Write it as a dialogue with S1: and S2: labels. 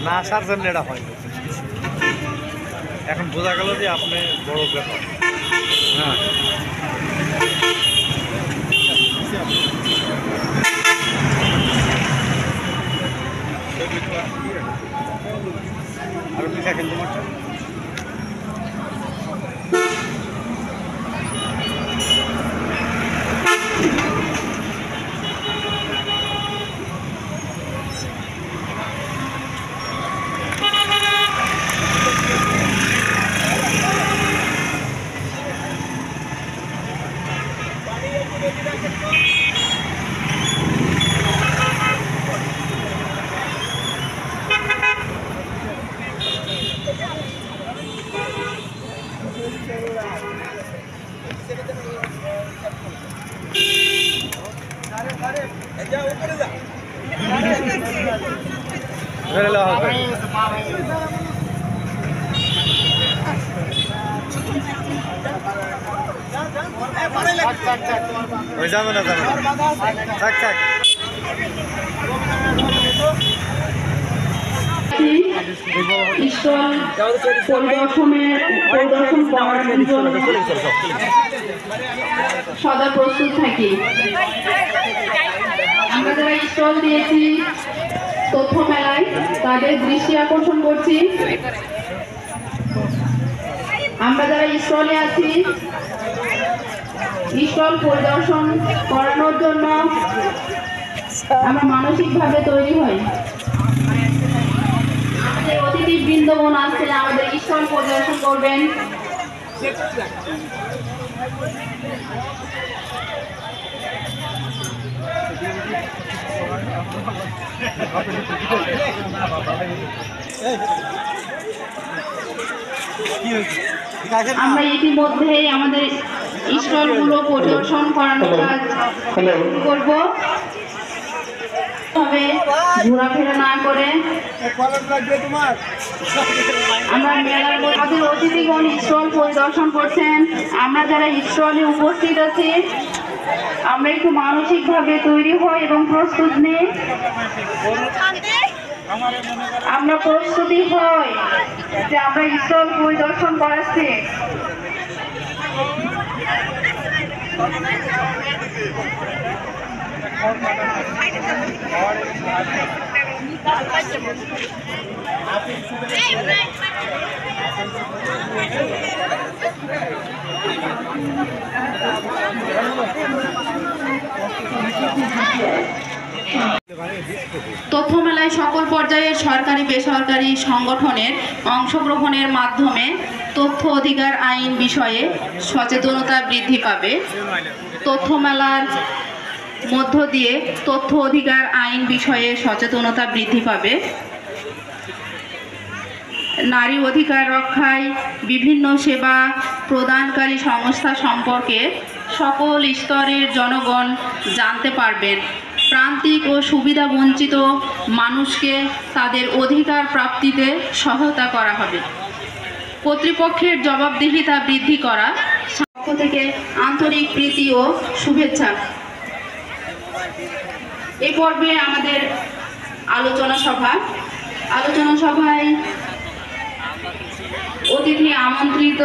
S1: না আসার জন্য এটা হয়। এখন বোঝা গেল যে আপনি বড় ব্যাপার। হ্যাঁ আর পিঠা খেলতে পারছেন। যাবে না থাক থাক।
S2: সদা প্রস্তুত থাকি। আমরা যারা স্টল দিয়েছি তথ্য মেলায় তাদের দৃষ্টি আকর্ষণ করছি। আমরা যারা স্টলে আছি স্টল পরিদর্শন করানোর জন্য আমরা মানসিকভাবে তৈরি হই। আমাদের অতিথি বৃন্দগণ আসছে আমাদের স্টল পরিদর্শন করবেন। আমরা ইতিমধ্যেই আমাদের স্টলগুলো পরিদর্শন করানোর কাজ করব। তবে ঘোরাফেরা না করে আমরা মেলার আমাদের অতিথিগণ স্টল পরিদর্শন করছেন। আমরা যারা স্টলে উপস্থিত আছি আমরা একটু মানসিকভাবে তৈরি হই এবং প্রস্তুত নিই। আমরা প্রস্তুতি হই যে আমরা স্টল পরিদর্শন করাচ্ছি। তথ্য মেলায় সকল পর্যায়ের সরকারি বেসরকারি সংগঠনের অংশগ্রহণের মাধ্যমে তথ্য অধিকার আইন বিষয়ে সচেতনতা বৃদ্ধি পাবে। তথ্য মেলার মধ্য দিয়ে তথ্য অধিকার আইন বিষয়ে সচেতনতা বৃদ্ধি পাবে। নারী অধিকার রক্ষায় বিভিন্ন সেবা প্রদানকারী সংস্থা সম্পর্কে সকল স্তরের জনগণ জানতে পারবেন। প্রান্তিক ও সুবিধা বঞ্চিত মানুষকে তাদের অধিকার প্রাপ্তিতে সহায়তা করা হবে। কর্তৃপক্ষের জবাবদিহিতা বৃদ্ধি করা পক্ষ থেকে আন্তরিক প্রীতি ও শুভেচ্ছা। এই পর্বে আমাদের আলোচনা সভায় অতিথি আমন্ত্রিত